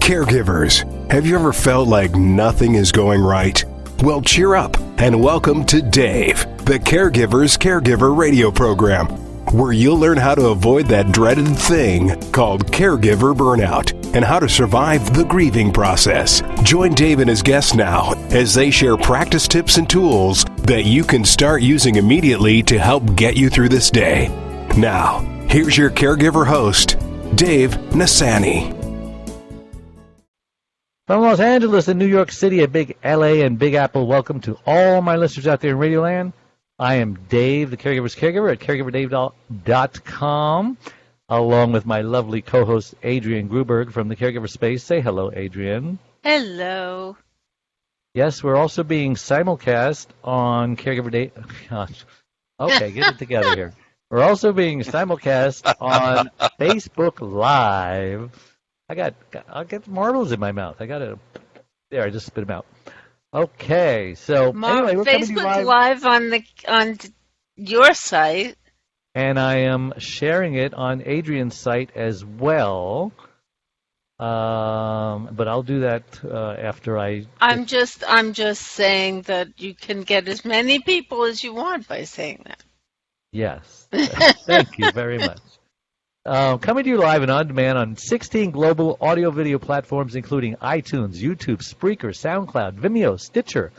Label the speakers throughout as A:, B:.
A: Caregivers, have you ever felt like nothing is going right? Well, cheer up and welcome to Dave, the Caregiver's Caregiver radio program, where you'll learn how to avoid that dreaded thing called caregiver burnout and how to survive the grieving process. Join Dave and his guests now as they share practice tips and tools that you can start using immediately to help get you through this day. Now, here's your caregiver host, Dave Nassani.
B: From Los Angeles and New York City, a big LA and Big Apple, welcome to all my listeners out there in Radio Land. I am Dave, the Caregiver's Caregiver at caregiverdavecom, along with my lovely co-host Adrienne Gruberg from the Caregiver Space. Say hello, Adrienne.
C: Hello.
B: Yes, we're also being simulcast on Caregiver Day. Gosh. Okay, get it together here. We're also being simulcast on Facebook Live. I'll get marbles in my mouth. There, I just spit them out. Okay, so anyway, we're coming to you
C: Facebook Live on your site.
B: And I am sharing it on Adrienne's site as well. But I'll do that after I...
C: I'm just saying that you can get as many people as you want by saying that.
B: Yes. Thank you very much. Coming to you live and on demand on 16 global audio-video platforms, including iTunes, YouTube, Spreaker, SoundCloud, Vimeo, Stitcher,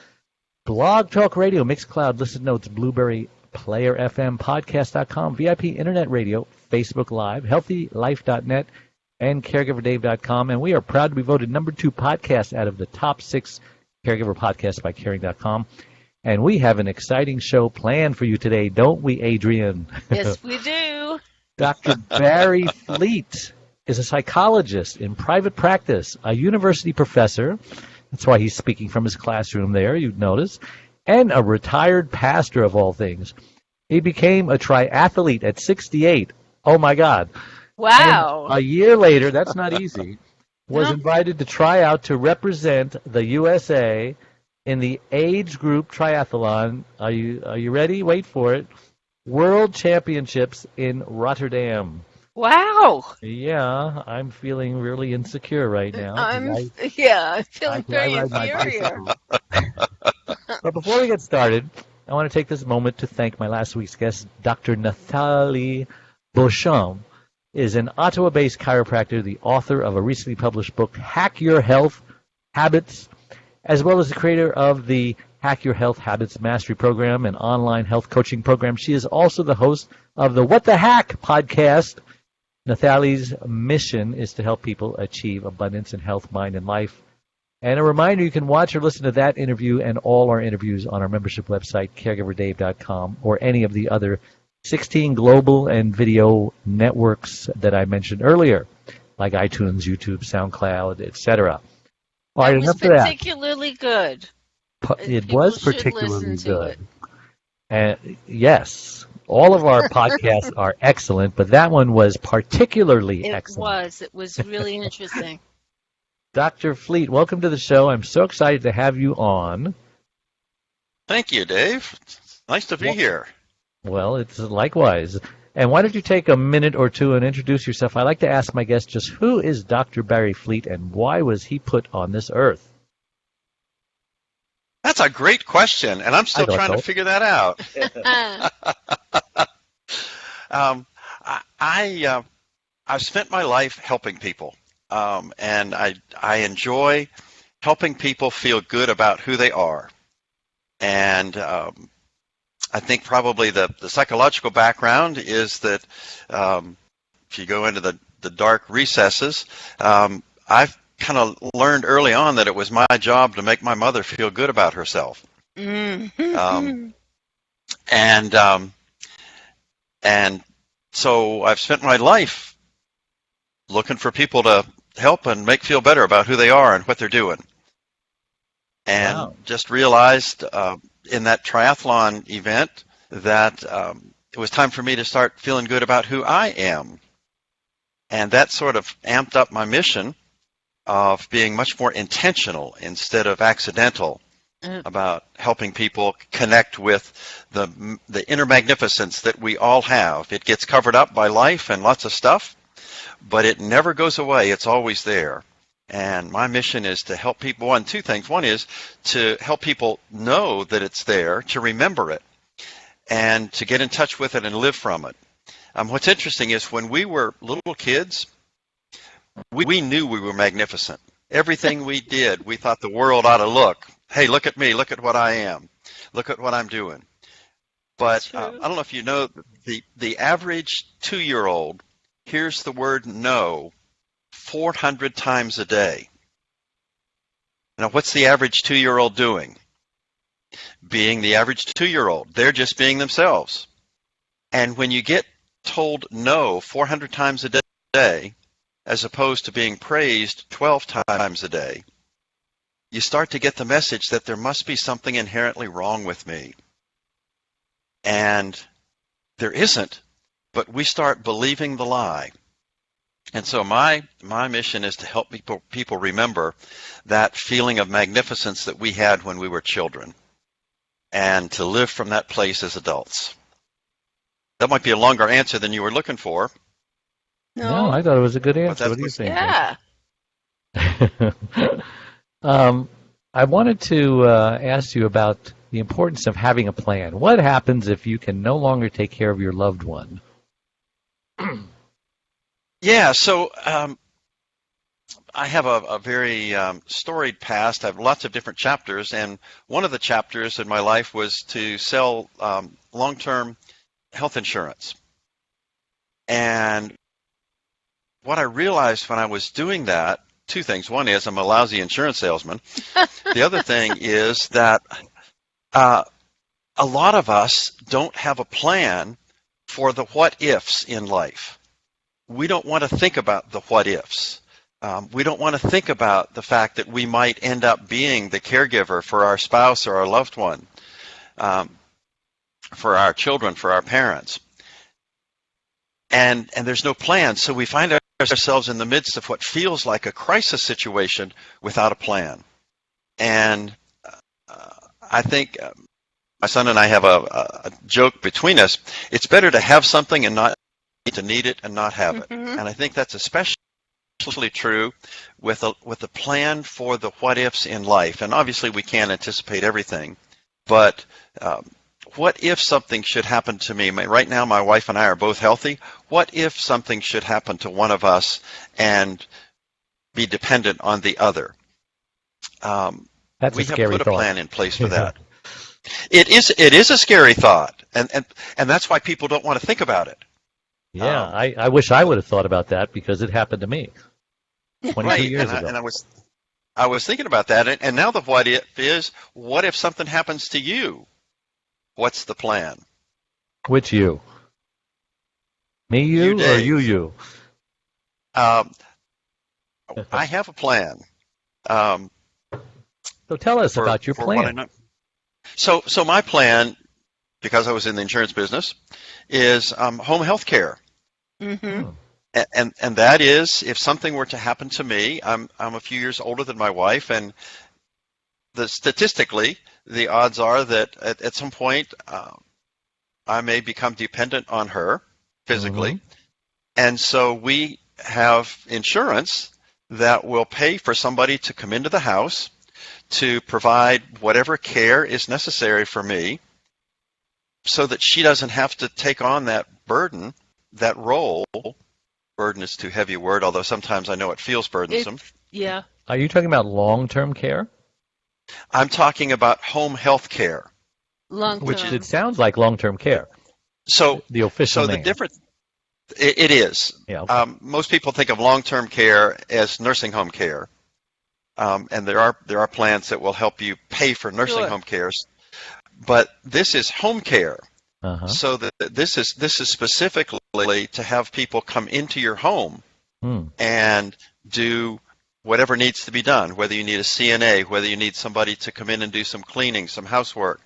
B: Blog Talk Radio, Mixcloud, Listen Notes, Blueberry, Player FM, Podcast.com, VIP Internet Radio, Facebook Live, HealthyLife.net, and CaregiverDave.com. And we are proud to be voted number 2 podcast out of the top 6 Caregiver podcasts by Caring.com. And we have an exciting show planned for you today, don't we, Adrienne?
C: Yes, we do.
B: Dr. Bary Fleet is a psychologist in private practice, a university professor. That's why he's speaking from his classroom there, you'd notice, and a retired pastor of all things. He became a triathlete at 68. Oh, my God.
C: Wow.
B: And a year later, that's not easy, was invited to try out to represent the USA in the age group triathlon. Are you ready? Wait for it. World Championships in Rotterdam.
C: Wow.
B: Yeah, I'm feeling really insecure right now.
C: I'm feeling very inferior.
B: But before we get started, I want to take this moment to thank my last week's guest, Dr. Nathalie Beauchamp, is an Ottawa-based chiropractor, the author of a recently published book, Hack Your Health Habits, as well as the creator of the Hack Your Health Habits Mastery Program, an online health coaching program. She is also the host of the What the Hack podcast. Nathalie's mission is to help people achieve abundance in health, mind, and life. And a reminder, you can watch or listen to that interview and all our interviews on our membership website, caregiverdave.com, or any of the other 16 global and video networks that I mentioned earlier, like iTunes, YouTube, SoundCloud, etc. All right, enough of that.
C: Particularly good.
B: It was particularly good. And yes, all of our podcasts are excellent, but that one was particularly excellent.
C: It was really interesting.
B: Dr. Fleet, welcome to the show. I'm so excited to have you on.
D: Thank you, Dave. It's nice to be here.
B: Well, it's likewise. And why don't you take a minute or two and introduce yourself? I like to ask my guests just who is Dr. Bary Fleet and why was he put on this earth?
D: That's a great question, and I'm still trying to figure that out. I've spent my life helping people, and I enjoy helping people feel good about who they are. And I think probably the psychological background is that if you go into the dark recesses, I've kind of learned early on that it was my job to make my mother feel good about herself. Mm-hmm. And so I've spent my life looking for people to help and make feel better about who they are and what they're doing. And just realized in that triathlon event that it was time for me to start feeling good about who I am. And that sort of amped up my mission of being much more intentional instead of accidental about helping people connect with the inner magnificence that we all have. It gets covered up by life and lots of stuff, but it never goes away. It's always there. And my mission is to help people on two things. One is to help people know that it's there, to remember it, and to get in touch with it and live from it. What's interesting is when we were little kids, we knew we were magnificent. Everything we did, we thought the world ought to look. Hey, look at me. Look at what I am. Look at what I'm doing. But I don't know if you know, the average 2-year-old hears the word no 400 times a day. Now, what's the average 2-year-old doing? Being the average 2-year-old. They're just being themselves. And when you get told no 400 times a day, as opposed to being praised 12 times a day, you start to get the message that there must be something inherently wrong with me. And there isn't, but we start believing the lie. And so my mission is to help people remember that feeling of magnificence that we had when we were children, and to live from that place as adults. That might be a longer answer than you were looking for.
B: No, I thought it was a good answer. What do you think?
C: Yeah.
B: I wanted to ask you about the importance of having a plan. What happens if you can no longer take care of your loved one?
D: Yeah, so I have a very storied past. I have lots of different chapters, and one of the chapters in my life was to sell long-term health insurance. And what I realized when I was doing that, two things. One is I'm a lousy insurance salesman. The other thing is that a lot of us don't have a plan for the what-ifs in life. We don't want to think about the what-ifs. We don't want to think about the fact that we might end up being the caregiver for our spouse or our loved one, for our children, for our parents. And there's no plan, so we find ourselves in the midst of what feels like a crisis situation without a plan. And I think my son and I have a joke between us. It's better to have something and not to need it and not have it. And I think that's especially true with a plan for the what-ifs in life. And obviously we can't anticipate everything, but what if something should happen to me? Right now, my wife and I are both healthy. What if something should happen to one of us and be dependent on the other?
B: That's
D: we
B: a
D: have
B: scary
D: put
B: thought.
D: a plan in place for that. It is a scary thought, and that's why people don't want to think about it.
B: Yeah, I wish I would have thought about that because it happened to me 22 years ago.
D: And I was thinking about that, and now the what if is, what if something happens to you? What's the plan?
B: Which you? Me, you, or
D: Dave.
B: you?
D: I have a plan.
B: So tell us about your plan.
D: So my plan, because I was in the insurance business, is home health care.
C: Mm-hmm.
D: And that is, if something were to happen to me, I'm a few years older than my wife, and statistically, the odds are that at some point I may become dependent on her physically. Mm-hmm. And so we have insurance that will pay for somebody to come into the house to provide whatever care is necessary for me so that she doesn't have to take on that burden, that role. Burden is too heavy a word, although sometimes I know it feels burdensome.
C: Yeah.
B: Are you talking about long-term care?
D: I'm talking about home health care.
C: Long-term.
B: Which it sounds like long-term care.
D: So
B: the official name.
D: The difference, it is.
B: Yeah, okay.
D: Most people think of long-term care as nursing home care, and there are plans that will help you pay for nursing home cares. But this is home care. Uh-huh. So this is specifically to have people come into your home and do whatever needs to be done, whether you need a CNA, whether you need somebody to come in and do some cleaning, some housework,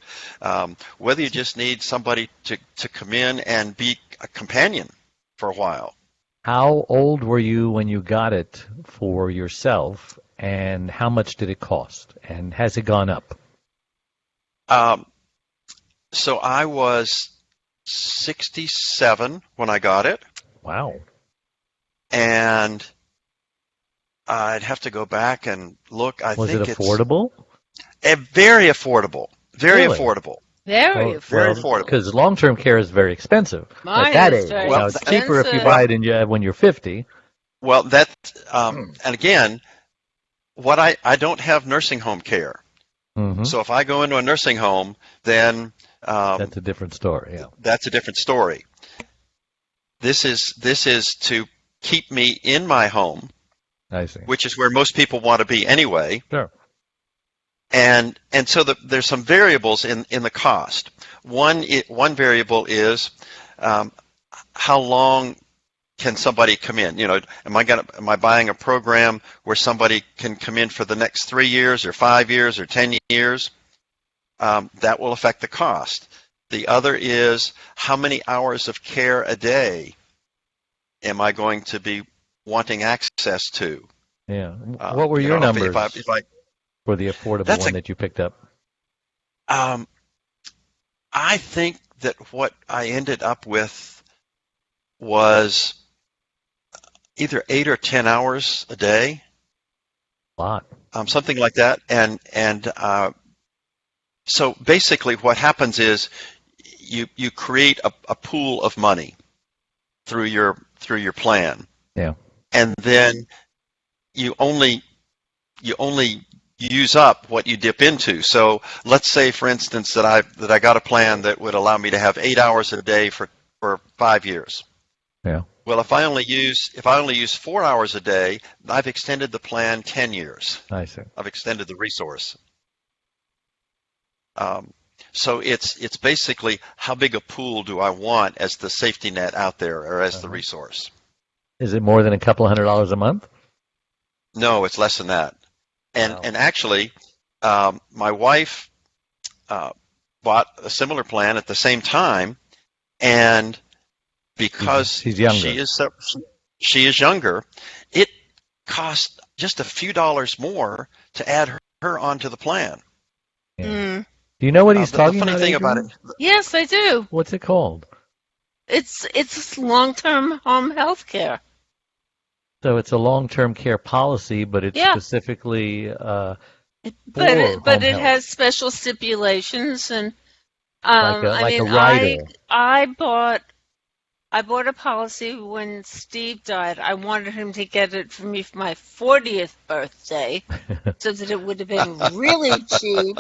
D: whether you just need somebody to come in and be a companion for a while.
B: How old were you when you got it for yourself, and how much did it cost, and has it gone up?
D: So I was 67 when I got it.
B: Wow.
D: And I'd have to go back and look. I
B: Was
D: think
B: it affordable?
D: It's very affordable. Very
B: Really?
D: affordable.
C: Very
D: Very
C: affordable.
D: affordable.
B: Because long-term care is very expensive
C: Mine
B: at that
C: is
B: age.
C: very
B: Now, it's cheaper if you
C: expensive.
B: buy it when you're 50.
D: Well, and again, I don't have nursing home care.
B: Mm-hmm.
D: So if I go into a nursing home, then
B: That's a different story. Yeah.
D: that's a different story. This is to keep me in my home,
B: I see.
D: which is where most people want to be anyway.
B: Sure.
D: And so there's some variables in the cost. One variable is how long can somebody come in? Am I buying a program where somebody can come in for the next 3 years or 5 years or 10 years? That will affect the cost. The other is how many hours of care a day am I going to be wanting access to?
B: Yeah. What were your numbers for the affordable one that you picked up?
D: I think that what I ended up with was either 8 or 10 hours a day.
B: A lot.
D: Something like that. And so basically what happens is you create a pool of money through your plan.
B: Yeah.
D: And then you only use up what you dip into. So let's say, for instance, that I got a plan that would allow me to have 8 hours a day for 5 years.
B: Yeah.
D: Well, if I only use 4 hours a day, I've extended the plan 10 years.
B: I see.
D: I've extended the resource. So it's basically how big a pool do I want as the safety net out there, or as the resource.
B: Is it more than a couple $100 a month?
D: No, it's less than that. And actually, my wife bought a similar plan at the same time, and because
B: she's younger.
D: she is younger, it cost just a few dollars more to add her onto the plan.
B: Yeah.
C: Mm.
B: Do you know what he's talking
D: about? The funny thing about it.
C: Yes, I do.
B: What's it called?
C: It's long-term home health care.
B: So it's a long-term care policy, but it's specifically
C: but it has special stipulations, and
B: like a rider.
C: I bought a policy when Steve died. I wanted him to get it for me for my 40th birthday, so that it would have been really cheap.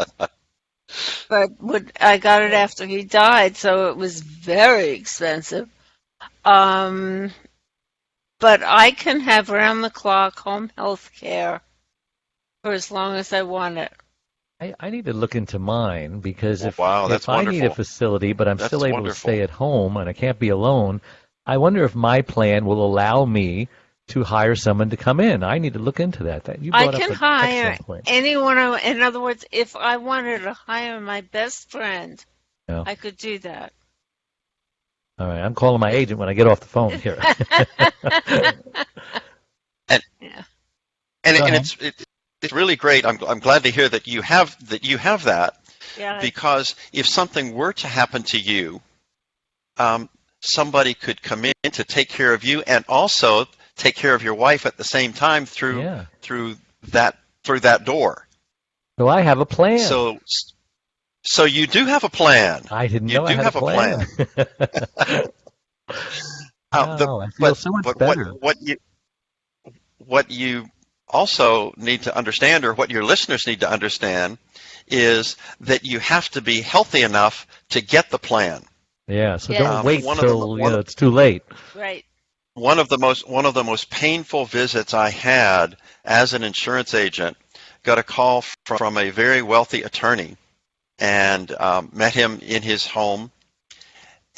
C: But I got it after he died, so it was very expensive. But I can have round-the-clock home health care for as long as I want it.
B: I need to look into mine, because if
D: that's
B: I
D: wonderful.
B: need a facility, but I'm
D: That's
B: still able
D: wonderful.
B: to stay at home and I can't be alone, I wonder if my plan will allow me to hire someone to come in. I need to look into that.
C: I can hire anyone. In other words, if I wanted to hire my best friend, I could do that.
B: All right, I'm calling my agent when I get off the phone here.
D: and it's really great. I'm glad to hear that you have that.
C: Yeah.
D: Because if something were to happen to you, somebody could come in to take care of you and also take care of your wife at the same time through that door.
B: So I have a plan.
D: So you do have a plan.
B: I didn't know I had a plan. I feel so much better.
D: What you also need to understand, or what your listeners need to understand, is that you have to be healthy enough to get the plan.
B: Yeah, so don't wait till it's too late.
C: Right.
D: One of the most painful visits I had as an insurance agent, got a call from a very wealthy attorney, and met him in his home,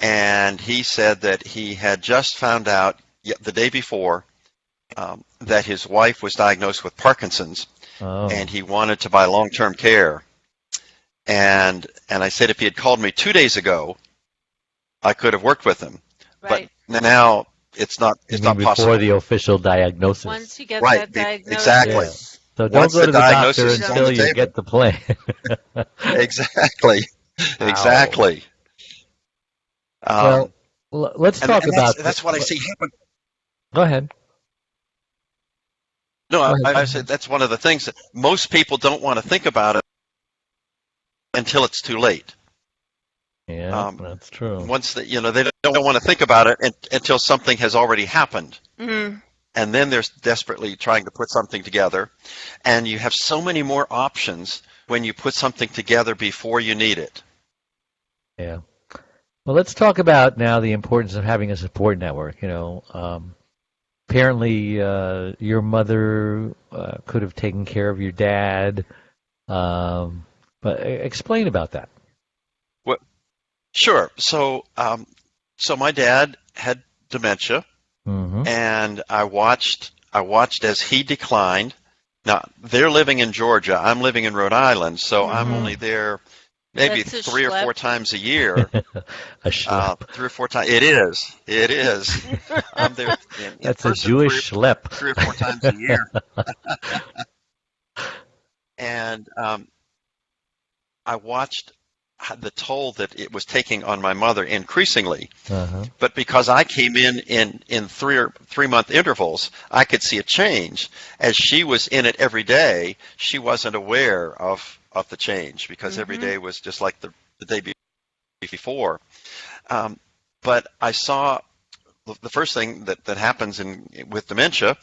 D: and he said that he had just found out the day before that his wife was diagnosed with Parkinson's, and he wanted to buy long-term care. And I said if he had called me 2 days ago, I could have worked with him.
C: Right.
D: But now it's not possible.
B: Before the official diagnosis.
C: Once you get that diagnosis.
D: Exactly.
B: Yeah. So don't go to the doctor until you get the plan.
D: Exactly. Exactly.
B: Well, let's talk about...
D: That's what I see happen.
B: Go ahead.
D: No, I said that's one of the things that most people don't want to think about it until it's too late.
B: Yeah, that's true.
D: Once that they don't want to think about it until something has already happened,
C: Mm.
D: and then they're desperately trying to put something together, and you have so many more options when you put something together before you need it.
B: Yeah. Well, let's talk about now the importance of having a support network. Apparently, your mother could have taken care of your dad, but explain about that.
D: Well, sure. So my dad had dementia,
B: Mm-hmm.
D: and I watched as he declined. Now, they're living in Georgia. I'm living in Rhode Island, so I'm only there maybe
C: That's a
D: 3 or 4
C: schlep.
D: times a year.
B: A schlep.
D: 3 or 4 times. It is. I'm there in
B: That's a
D: person
B: Jewish schlep.
D: 3 or 4 times a year. And I watched the toll that it was taking on my mother increasingly.
B: Uh-huh.
D: But because I came in 3-month intervals, I could see a change. As she was in it every day, she wasn't aware of the change, because every day was just like the day before. But I saw the first thing that happens with dementia,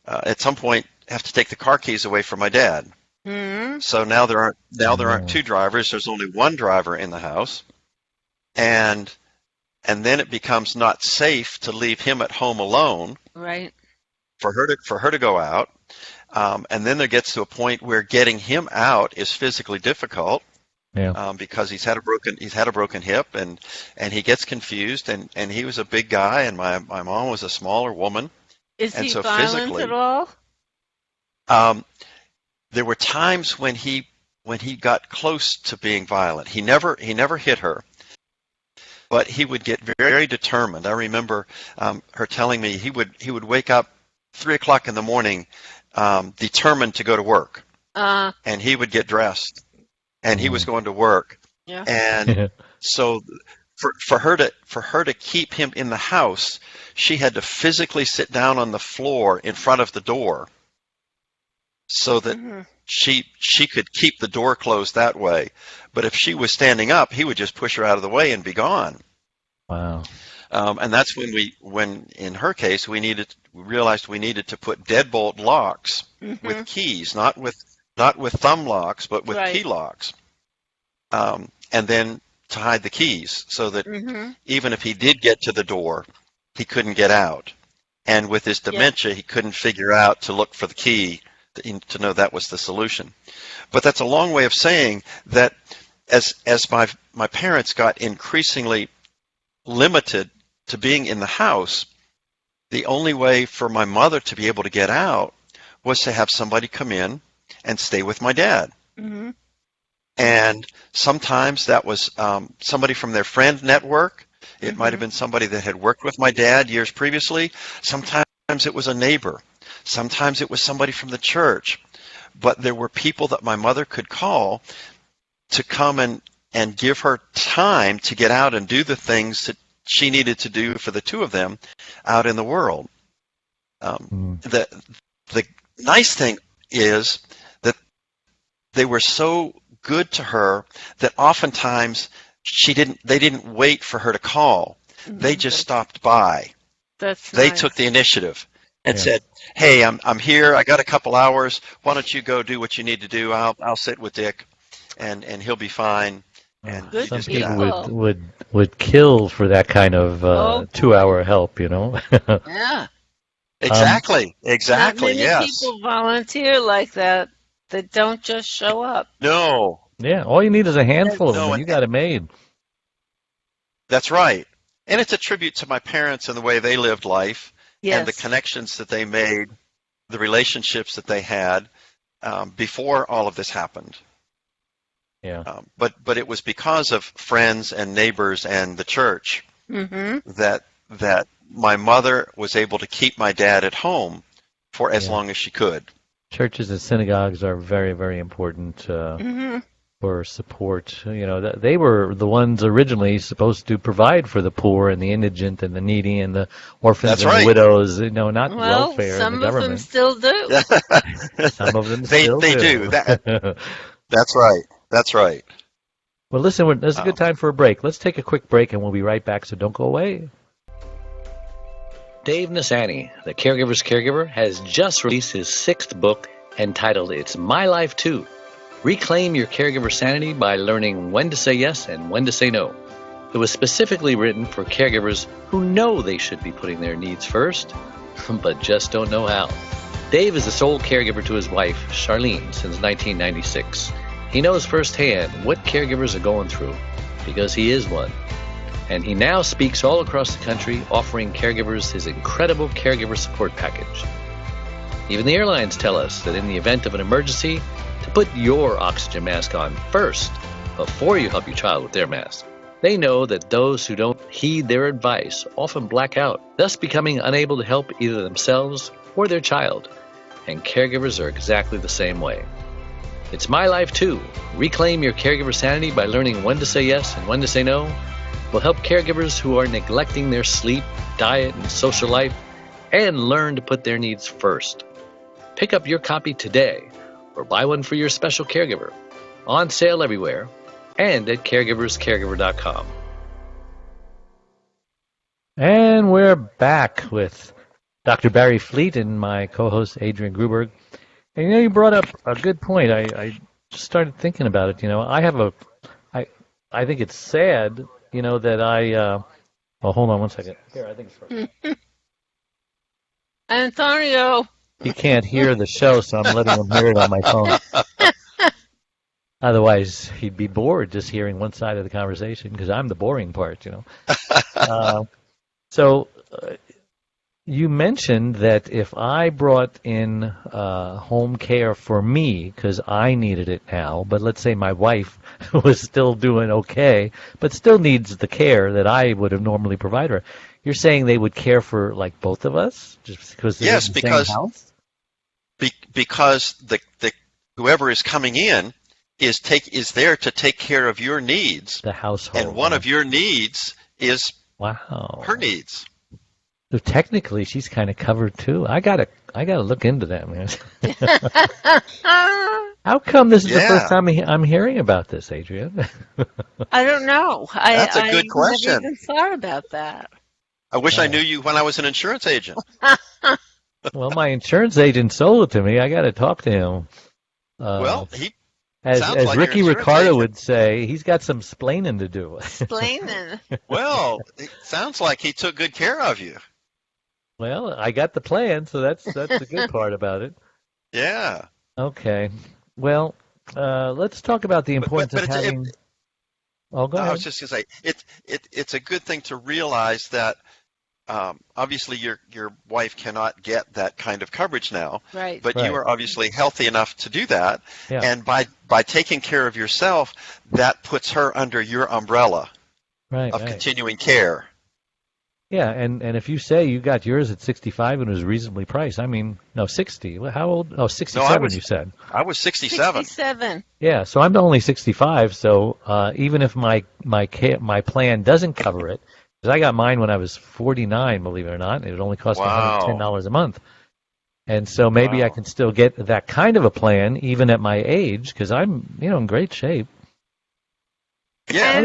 D: at some point, have to take the car keys away from my dad.
C: Mm.
D: So now there aren't 2 drivers. There's only 1 driver in the house, and then it becomes not safe to leave him at home alone.
C: Right.
D: For her to go out, and then there gets to a point where getting him out is physically difficult.
B: Yeah.
D: Because he's had a broken hip, and he gets confused, and he was a big guy, and my mom was a smaller woman.
C: Is
D: and
C: he
D: so
C: violent
D: physically,
C: at all?
D: There were times when he got close to being violent. He never hit her, but he would get very determined. I remember her telling me he would wake up 3 o'clock in the morning, determined to go to work, and he would get dressed, and he was going to work.
C: Yeah.
D: And so for her to keep him in the house, she had to physically sit down on the floor in front of the door, so that she could keep the door closed that way. But if she was standing up, he would just push her out of the way and be gone.
B: Wow.
D: And that's when in her case, we realized we needed to put deadbolt locks with keys, not with thumb locks, but with key locks. And then to hide the keys, so that even if he did get to the door, he couldn't get out. And with his dementia, he couldn't figure out to look for the key to know that was the solution. But that's a long way of saying that as my parents got increasingly limited to being in the house, the only way for my mother to be able to get out was to have somebody come in and stay with my dad.
C: Mm-hmm.
D: And sometimes that was somebody from their friend network. It might have been somebody that had worked with my dad years previously. Sometimes it was a neighbor. Sometimes it was somebody from the church. But there were people that my mother could call to come and give her time to get out and do the things that she needed to do for the two of them out in the world. The nice thing is that they were so good to her that oftentimes they didn't wait for her to call. They just stopped by. They took the initiative and said, "Hey, I'm here. I got a couple hours. Why don't you go do what you need to do? I'll sit with Dick, and he'll be fine." And
B: some people would kill for that kind of 2-hour help,
C: Yeah.
D: Exactly.
C: Not many
D: Yes.
C: people volunteer like that don't just show up.
D: No.
B: Yeah. All you need is a handful of them, and you got it made.
D: That's right. And it's a tribute to my parents and the way they lived life, and the connections that they made, the relationships that they had before all of this happened.
B: Yeah.
D: But it was because of friends and neighbors and the church that my mother was able to keep my dad at home for as long as she could.
B: Churches and synagogues are very, very important for support. They were the ones originally supposed to provide for the poor and the indigent and the needy and the orphans
D: That's
B: and
D: right.
B: the widows. Not welfare
C: some
B: and the
C: of them
B: government.
C: still do.
B: Some of them
D: They
B: still
D: do. That's right. That's right.
B: Well, listen, this is a good time for a break. Let's take a quick break, and we'll be right back, so don't go away. Dave Nassani, the Caregiver's Caregiver, has just released his 6th book entitled It's My Life Too. Reclaim your caregiver sanity by learning when to say yes and when to say no. It was specifically written for caregivers who know they should be putting their needs first, but just don't know how. Dave is the sole caregiver to his wife, Charlene, since 1996. He knows firsthand what caregivers are going through, because he is one. And he now speaks all across the country, offering caregivers his incredible caregiver support package. Even the airlines tell us that in the event of an emergency, to put your oxygen mask on first, before you help your child with their mask. They know that those who don't heed their advice often black out, thus becoming unable to help either themselves or their child. And caregivers are exactly the same way. It's My Life Too. Reclaim your caregiver sanity by learning when to say yes and when to say no. Will help caregivers who are neglecting their sleep, diet, and social life, and learn to put their needs first. Pick up your copy today, or buy one for your special caregiver. On sale everywhere, and at caregiverscaregiver.com. And we're back with Dr. Bary Fleet and my co-host Adrian Gruberg. And you brought up a good point. I just started thinking about it. I think it's sad. That hold on one second. Here, I think it's right.
C: Antonio.
B: He can't hear the show, so I'm letting him hear it on my phone. Otherwise, he'd be bored just hearing one side of the conversation, because I'm the boring part, So you mentioned that if I brought in home care for me, because I needed it now, but let's say my wife was still doing okay, but still needs the care that I would have normally provided her. You're saying they would care for like both of us, just because they're in the same house?
D: Because the whoever is coming in is there to take care of your needs.
B: The household.
D: And one of your needs is her needs.
B: So technically, she's kind of covered too. I gotta look into that, man. How come this is the first time I'm hearing about this, Adrian?
C: I don't know.
D: That's a good question.
C: I never even thought about that.
D: I wish I knew you when I was an insurance agent.
B: Well, my insurance agent sold it to me. I got to talk to him. As
D: like
B: Ricky Ricardo would say, he's got some splaining to do.
C: Splaining.
D: Well, it sounds like he took good care of you.
B: Well, I got the plan, so that's the good part about it.
D: Yeah.
B: Okay. Well, let's talk about the importance of having. Go ahead.
D: I was just going to say it's a good thing to realize that obviously your wife cannot get that kind of coverage now,
C: right?
D: But you are obviously healthy enough to do that, and by taking care of yourself, that puts her under your umbrella of continuing care.
B: Yeah, and if you say you got yours at 65 and it was reasonably priced, 60. How old? Oh, 67 you said.
D: I was 67.
C: 67.
B: Yeah, so I'm only 65, so even if my plan doesn't cover it, because I got mine when I was 49, believe it or not, it only cost me $110 a month. And so maybe I can still get that kind of a plan even at my age, because I'm in great shape.
D: Yeah,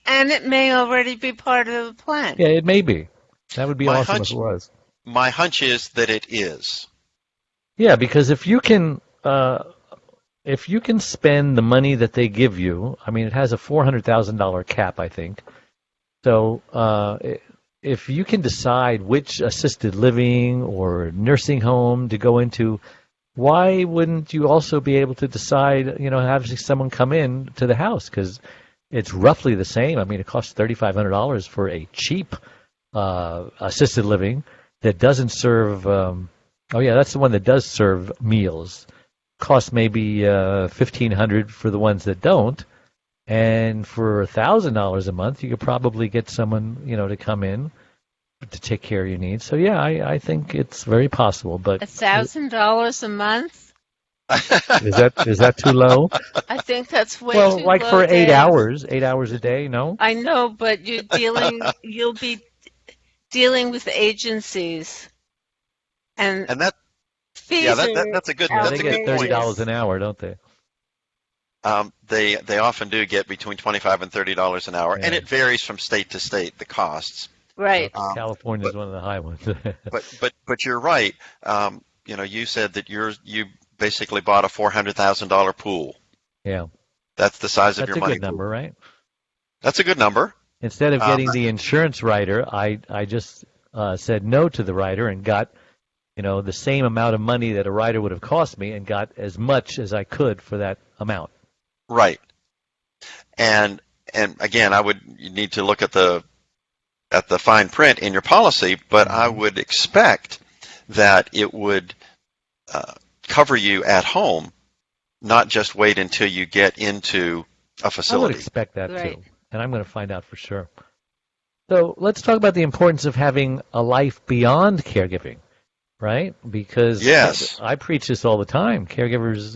C: and it may already be part of the plan.
B: Yeah, it may be. That would be awesome if it was.
D: My hunch is that it is.
B: Yeah, because if you can spend the money that they give you, it has a $400,000 cap, I think. So if you can decide which assisted living or nursing home to go into, why wouldn't you also be able to decide, have someone come in to the house? Because it's roughly the same. It costs $3,500 for a cheap assisted living that doesn't serve. That's the one that does serve meals. Costs maybe $1,500 for the ones that don't, and for $1,000 a month, you could probably get someone to come in to take care of your needs. So I think it's very possible. But
C: $1,000 a month?
B: Is that too low?
C: I think that's way
B: Well,
C: too
B: like
C: low,
B: for
C: Dave.
B: 8 hours a day, no?
C: I know, but you'll be dealing with agencies, and
D: And that, yeah,
C: fees are
B: Yeah, they
D: that's a
B: get
D: good point.
B: $30
C: outrageous.
B: an hour, don't they?
D: They often do get between $25 and $30 an hour, and
B: Yeah.
D: it varies from state to state, the costs.
C: Right.
B: California is
D: But
B: one of the high ones.
D: but you're right. You said that you basically bought a $400,000 pool.
B: Yeah,
D: That's the size of
B: that's
D: your
B: a
D: money
B: good
D: pool.
B: number, right?
D: That's a good number.
B: Instead of
D: Um,
B: getting the insurance writer, I just said no to the writer and got, the same amount of money that a writer would have cost me and got as much as I could for that amount.
D: right. And again, you need to look at the fine print in your policy, but I
B: Mhm.
D: would expect that it would cover you at home, not just wait until you get into a
B: I would
D: facility.
B: expect that
C: Right.
B: too, and I'm going to find out for sure. So let's talk about the importance of having a life beyond caregiving, right? Because
D: Yes,
B: I preach this all the time. Caregivers,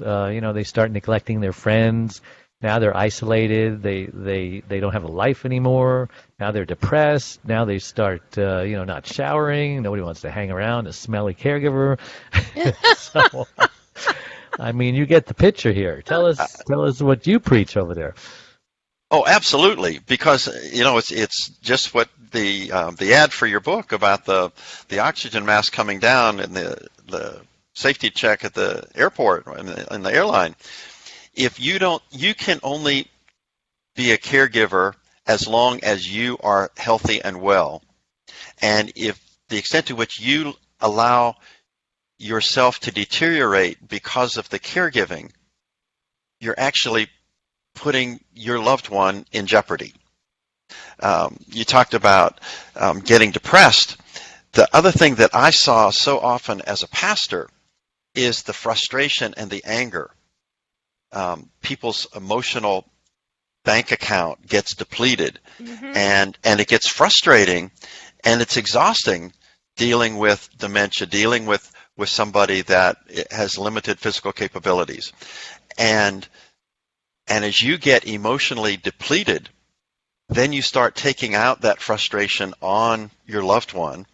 B: they start neglecting their friends. Now they're isolated. They don't have a life anymore. Now they're depressed. Now they start, not showering. Nobody wants to hang around a smelly caregiver. So, I mean, you get the picture here. Tell us what you preach over there.
D: oh, absolutely. Because it's just what the ad for your book about the oxygen mask coming down and the safety check at the airport and the airline. If you can only be a caregiver as long as you are healthy and well, and if the extent to which you allow yourself to deteriorate because of the caregiving, you're actually putting your loved one in jeopardy. You talked about getting depressed. The other thing that I saw so often as a pastor is the frustration and the anger. People's emotional bank account gets depleted,
C: Hmm.
D: and it gets frustrating, and it's exhausting dealing with dementia, dealing with somebody that has limited physical capabilities. And as you get emotionally depleted, then you start taking out that frustration on your loved one,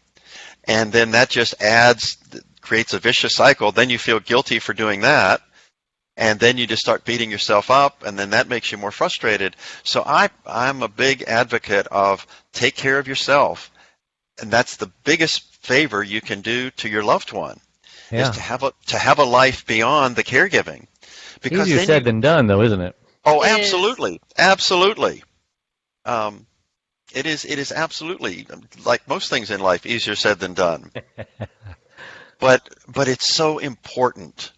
D: and then that just creates a vicious cycle. Then you feel guilty for doing that, and then you just start beating yourself up, and then that makes you more frustrated. So I'm a big advocate of take care of yourself, and that's the biggest favor you can do to your loved one, is
B: Yeah.
D: to have a life beyond the caregiving, because
B: Easier
D: then
B: said than done, though, isn't it?
D: oh,
C: It is.
D: absolutely. Um, it is absolutely, like most things in life, easier said than done. But it's so important.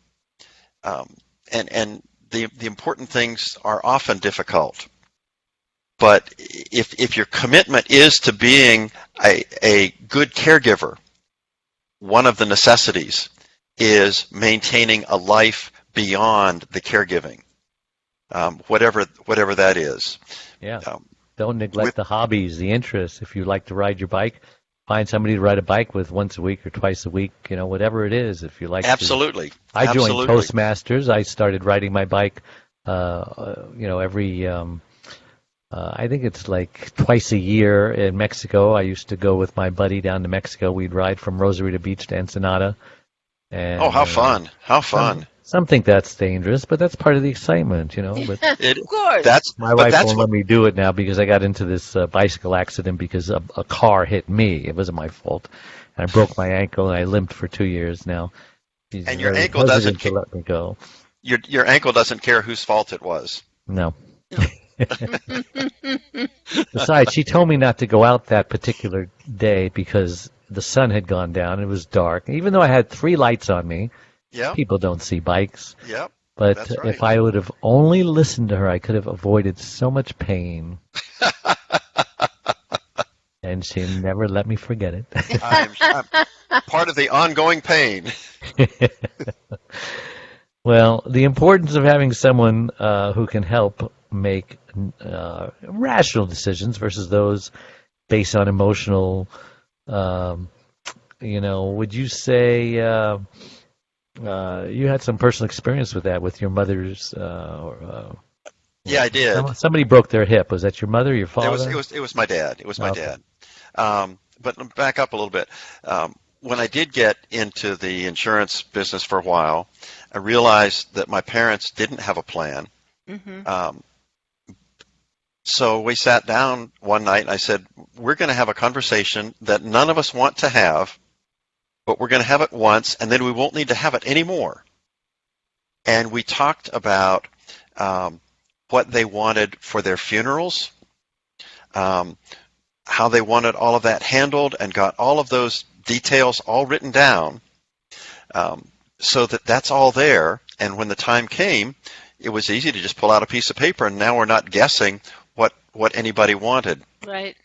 D: And the important things are often difficult. But if your commitment is to being a good caregiver, one of the necessities is maintaining a life beyond the caregiving, whatever that is.
B: Yeah.
D: Um,
B: Don't
D: with
B: neglect the hobbies, the interests. If you like to ride your bike, find somebody to ride a bike with once a week or twice a week, whatever it is. If you like to.
D: Absolutely,
B: I joined
D: absolutely.
B: Toastmasters. I started riding my bike, every, I think it's like twice a year in Mexico. I used to go with my buddy down to Mexico. We'd ride from Rosarito Beach to Ensenada.
D: Oh,
B: And
D: how fun! How fun!
B: some think that's dangerous, but that's part of the excitement, But
D: It
C: Of course.
B: my
D: but
B: wife
D: that's
B: won't
D: what
B: let me do it now because I got into this bicycle accident because a car hit me. It wasn't my fault. And I broke my ankle and I limped for 2 years now. She's
D: and your
B: very
D: ankle
B: hesitant to let me go.
D: your ankle doesn't care whose fault it was.
B: No.
C: No.
B: Besides, she told me not to go out that particular day because the sun had gone down. It was dark. Even though I had 3 lights on me,
D: Yeah,
B: people don't see bikes.
D: yep,
B: But
D: that's right.
B: if I would have only listened to her, I could have avoided so much pain. And she never let me forget it.
D: I'm part of the ongoing pain.
B: Well, the importance of having someone who can help make rational decisions versus those based on emotional, would you say you had some personal experience with that, with your mother's.
D: Yeah, I did.
B: Somebody broke their hip. Was that your mother, your father?
D: It was my dad. It was my
B: Okay.
D: dad. But back up a little bit. When I did get into the insurance business for a while, I realized that my parents didn't have a plan.
C: Mm-hmm.
D: So we sat down one night and I said, we're going to have a conversation that none of us want to have, but we're going to have it once and then we won't need to have it anymore. And we talked about what they wanted for their funerals, how they wanted all of that handled, and got all of those details all written down, so that that's all there. And when the time came, it was easy to just pull out a piece of paper, and now we're not guessing what anybody wanted.
C: Right.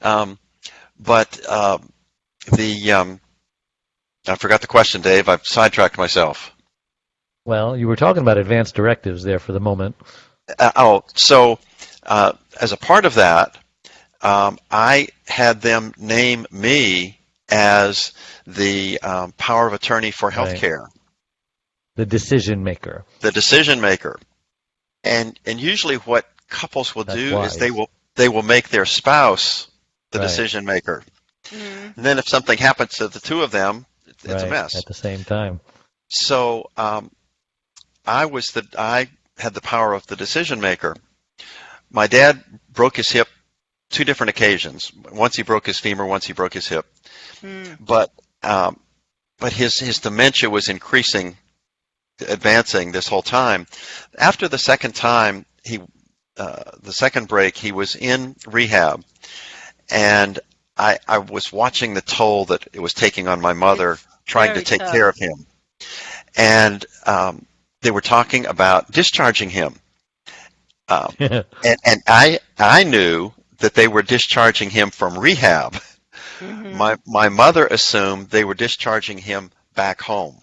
D: But I forgot the question, Dave. I've sidetracked myself.
B: Well, you were talking about advanced directives there for the moment.
D: So as a part of that, I had them name me as the power of attorney for healthcare.
B: Right. The decision maker.
D: The decision maker. And usually what couples will do is they will make their spouse the decision maker.
C: Mm-hmm.
D: And then if something happens to the two of them, it's a mess.
B: At the same time.
D: So I had the power of the decision maker. My dad broke his hip 2 different occasions. Once he broke his femur, once he broke his hip. But his dementia was advancing this whole time. After the second time, the second break, he was in rehab, and I was watching the toll that it was taking on my mother, trying to take care of him. And they were talking about discharging him. And I knew that they were discharging him from rehab. Mm-hmm. My mother assumed they were discharging him back home.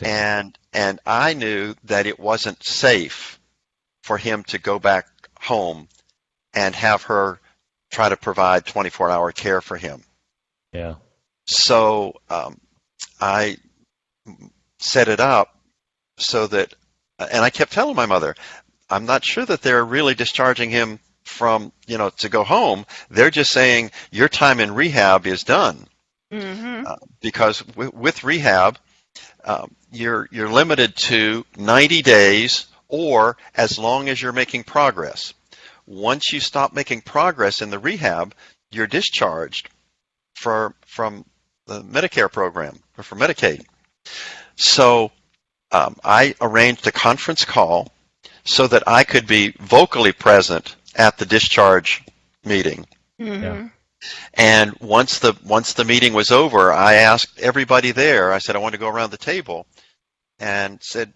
D: And I knew that it wasn't safe for him to go back home and have her try to provide 24-hour care for him.
B: Yeah.
D: So I set it up so that, and I kept telling my mother, I'm not sure that they're really discharging him from, to go home. They're just saying your time in rehab is done. Mm-hmm. Because with rehab, you're limited to 90 days or as long as you're making progress. Once you stop making progress in the rehab, you're discharged from the Medicare program or for Medicaid. So I arranged a conference call so that I could be vocally present at the discharge meeting. Mm-hmm. Yeah. And once the meeting was over, I asked everybody there, I said, I want to go around the table and said,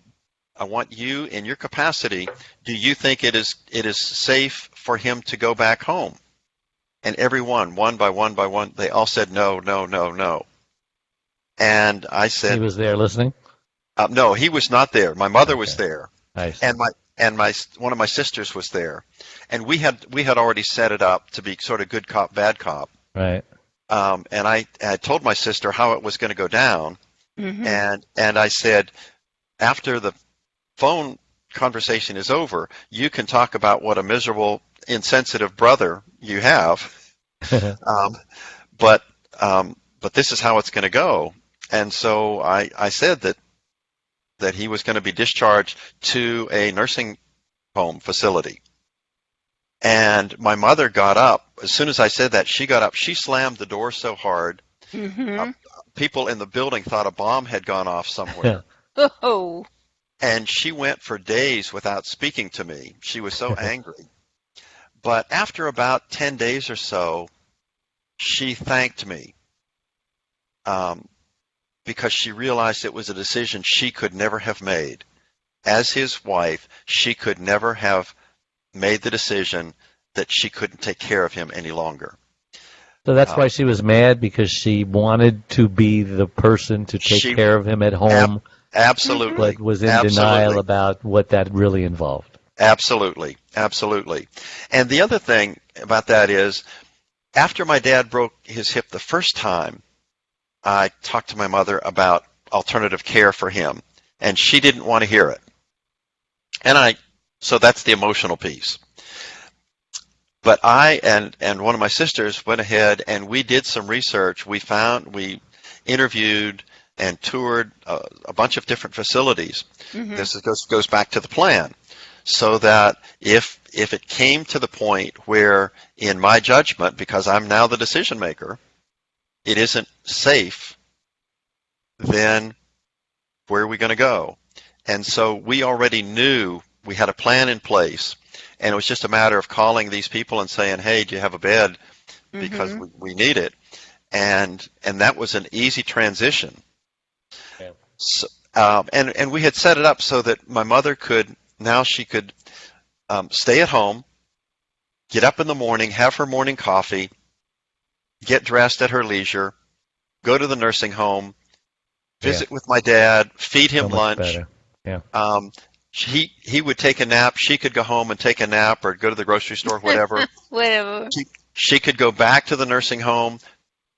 D: I want you in your capacity, do you think it is safe for him to go back home? And everyone, one by one, they all said no, no, no, no. And I said,
B: he was there listening?
D: No, he was not there. My mother was there.
B: Nice.
D: And one of my sisters was there. And we had already set it up to be sort of good cop, bad cop.
B: Right.
D: And I told my sister how it was going to go down. Mm-hmm. And I said, after the phone conversation is over, you can talk about what a miserable, insensitive brother you have. But this is how it's going to go. And so I said that he was going to be discharged to a nursing home facility. And my mother got up. As soon as I said that, she got up. She slammed the door so hard, people in the building thought a bomb had gone off somewhere.
C: Oh.
D: And she went for days without speaking to me. She was so angry. But after about 10 days or so, she thanked me because she realized it was a decision she could never have made. As his wife, she could never have made the decision that she couldn't take care of him any longer.
B: So that's why she was mad, because she wanted to be the person to take care of him at home.
D: Absolutely.
B: But was in denial about what that really involved.
D: Absolutely. And the other thing about that is, after my dad broke his hip the first time, I talked to my mother about alternative care for him, and she didn't want to hear it. So that's the emotional piece. But I and one of my sisters went ahead and we did some research. We interviewed and toured a bunch of different facilities. Mm-hmm. This goes back to the plan, so that if it came to the point where, in my judgment, because I'm now the decision maker, it isn't safe, then where are we going to go? And so we already knew we had a plan in place, and it was just a matter of calling these people and saying, hey, do you have a bed? Because we need it. And that was an easy transition. Yeah. So, and we had set it up so that my mother could stay at home, get up in the morning, have her morning coffee, get dressed at her leisure, go to the nursing home, visit with my dad, feed him lunch.
B: Better. Yeah.
D: He would take a nap. She could go home and take a nap or go to the grocery store, whatever.
C: Whatever.
D: She could go back to the nursing home,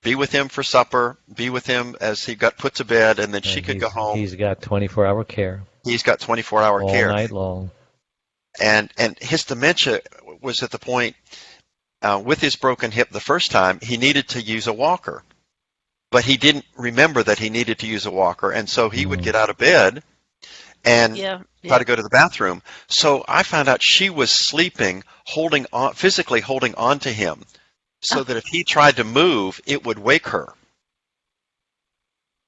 D: be with him for supper, be with him as he got put to bed, and then she could go home.
B: He's got 24-hour care.
D: He's got 24-hour care.
B: All night long.
D: And his dementia was at the point, with his broken hip the first time, he needed to use a walker. But he didn't remember that he needed to use a walker, and so he would get out of bed and try to go to the bathroom. So I found out she was sleeping, physically holding on to him, so that if he tried to move, it would wake her,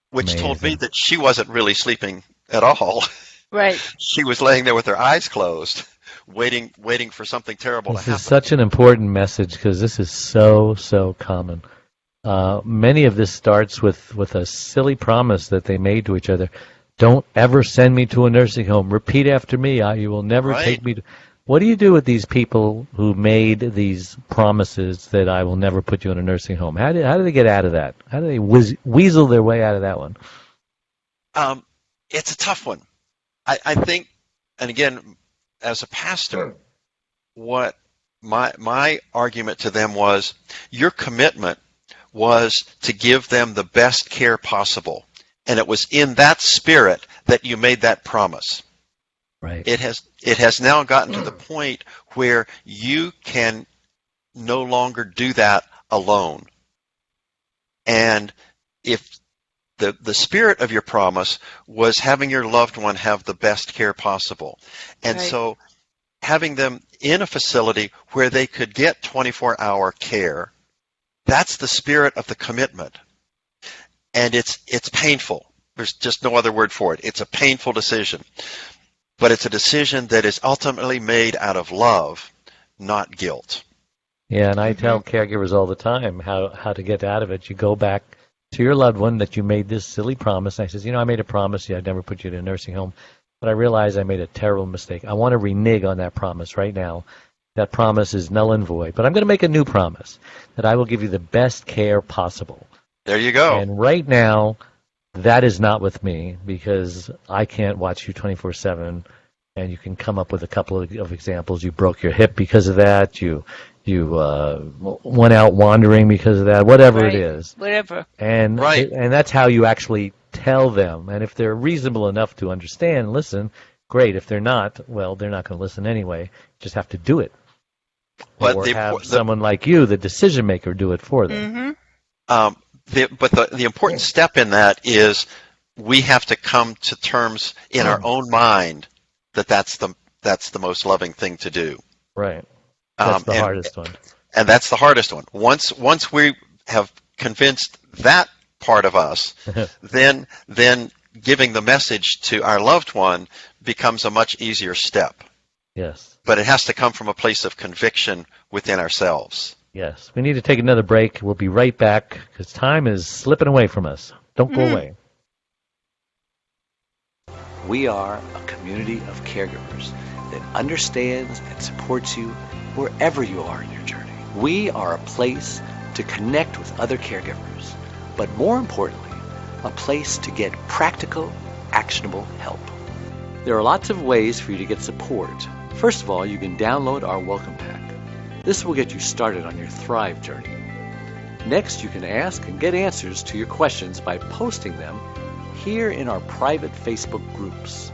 D: which told me that she wasn't really sleeping at all.
C: Right. She
D: was laying there with her eyes closed, waiting for something terrible to happen.
B: This is such an important message because this is so common. Many of this starts with a silly promise that they made to each other. Don't ever send me to a nursing home. Repeat after me. You will never take me to... What do you do with these people who made these promises that I will never put you in a nursing home? How do they get out of that? How do they weasel their way out of that one?
D: It's a tough one. I think, and again, as a pastor, what my argument to them was, your commitment was to give them the best care possible. And it was in that spirit that you made that promise.
B: Right.
D: It has now gotten to the point where you can no longer do that alone. And if the spirit of your promise was having your loved one have the best care possible, and so having them in a facility where they could get 24-hour care, that's the spirit of the commitment. And it's painful. There's just no other word for it. It's a painful decision. But it's a decision that is ultimately made out of love, not guilt.
B: Yeah, and I tell caregivers all the time how to get out of it. You go back to your loved one that you made this silly promise. And I says, I made a promise. I'd never put you in a nursing home. But I realize I made a terrible mistake. I want to renege on that promise right now. That promise is null and void. But I'm going to make a new promise that I will give you the best care possible.
D: There you go.
B: And right now, that is not with me because I can't watch you 24/7. And you can come up with a couple of examples. You broke your hip because of that. You went out wandering because of that. Whatever it is.
C: Whatever.
B: And and that's how you actually tell them. And if they're reasonable enough to understand, listen, great. If they're not, well, they're not going to listen anyway. You just have to do it.
D: But
B: or have someone like you, the decision maker, do it for them.
C: Mm-hmm.
D: But the important step in that is we have to come to terms in our own mind that that's the most loving thing to do.
B: Right. That's the hardest one.
D: And that's the hardest one. Once we have convinced that part of us, then giving the message to our loved one becomes a much easier step.
B: Yes.
D: But it has to come from a place of conviction within ourselves.
B: Yes. We need to take another break. We'll be right back because time is slipping away from us. Don't go away.
E: We are a community of caregivers that understands and supports you wherever you are in your journey. We are a place to connect with other caregivers, but more importantly, a place to get practical, actionable help. There are lots of ways for you to get support. First of all, you can download our Welcome Pack. This will get you started on your Thrive journey. Next, you can ask and get answers to your questions by posting them here in our private Facebook groups.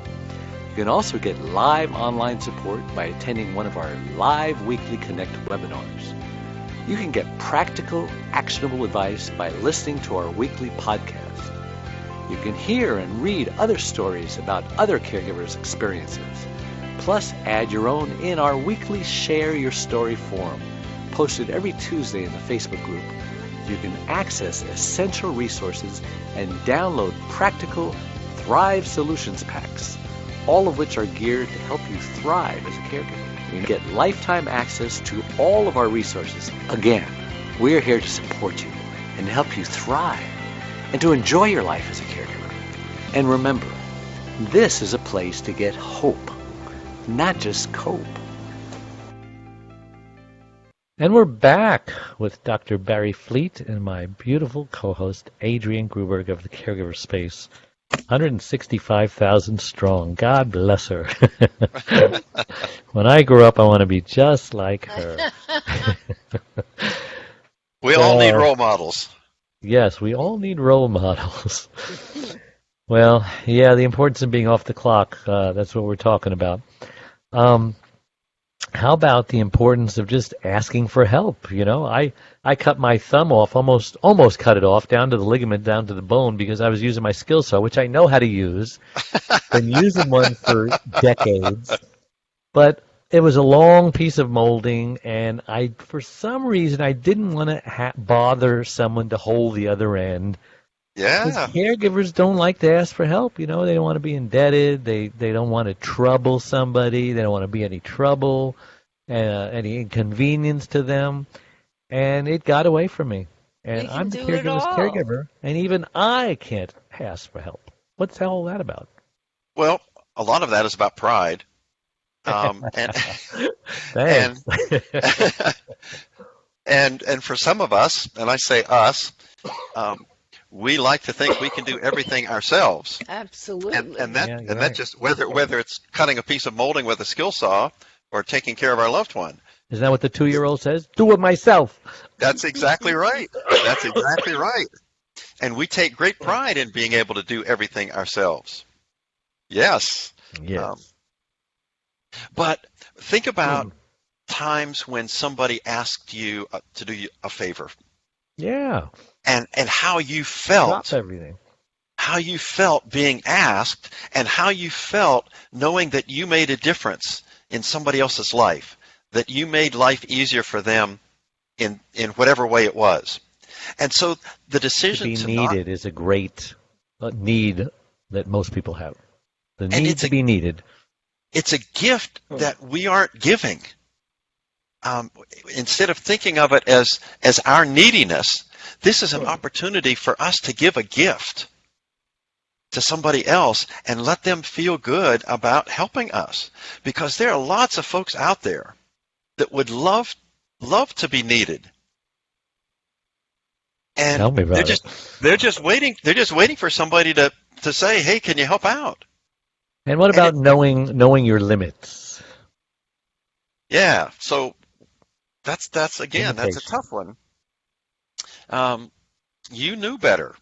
E: You can also get live online support by attending one of our live weekly Connect webinars. You can get practical, actionable advice by listening to our weekly podcast. You can hear and read other stories about other caregivers' experiences, plus add your own in our weekly Share Your Story forum, posted every Tuesday in the Facebook group. You can access essential resources and download practical Thrive Solutions packs, all of which are geared to help you thrive as a caregiver. You get lifetime access to all of our resources. Again, we're here to support you and help you thrive and to enjoy your life as a caregiver. And remember, this is a place to get hope, not just cope.
B: And we're back with Dr. Bary Fleet and my beautiful co-host, Adrienne Gruberg of the Caregiver Space. 165,000 strong. God bless her. When I grow up, I want to be just like her.
D: We all need role models.
B: Yes, we all need role models. Well, yeah, the importance of being off the clock. That's what we're talking about. How about the importance of just asking for help? You know, I cut my thumb off, almost cut it off, down to the ligament, down to the bone, because I was using my skill saw, which I know how to use. Been using one for decades. But it was a long piece of molding, and for some reason, I didn't want to bother someone to hold the other end.
D: Yeah.
B: Because caregivers don't like to ask for help. You know, they don't want to be indebted. They don't want to trouble somebody. They don't want to be any trouble, any inconvenience to them. And it got away from me. And I'm the caregiver's caregiver, and even I can't ask for help. What's all that about?
D: Well, a lot of that is about pride. And for some of us, and I say us, we like to think we can do everything ourselves.
C: Absolutely.
D: And that just whether it's cutting a piece of molding with a skill saw or taking care of our loved one.
B: Isn't that what the 2-year-old says? Do it myself.
D: That's exactly right. That's exactly right. And we take great pride in being able to do everything ourselves. Yes.
B: Yes.
D: But think about times when somebody asked you to do you a favor.
B: Yeah.
D: And how you felt.
B: Drop everything.
D: How you felt being asked, and how you felt knowing that you made a difference in somebody else's life, that you made life easier for them in whatever way it was. And so the decision
B: to be needed is a great need that most people have. The need to be needed.
D: It's a gift that we aren't giving. Instead of thinking of it as our neediness, this is an opportunity for us to give a gift to somebody else and let them feel good about helping us. Because there are lots of folks out there that would love to be needed. And
B: tell me about
D: they're just waiting for somebody to say, "Hey, can you help out?"
B: And what about knowing your limits?
D: Yeah, so that's a tough one. You knew better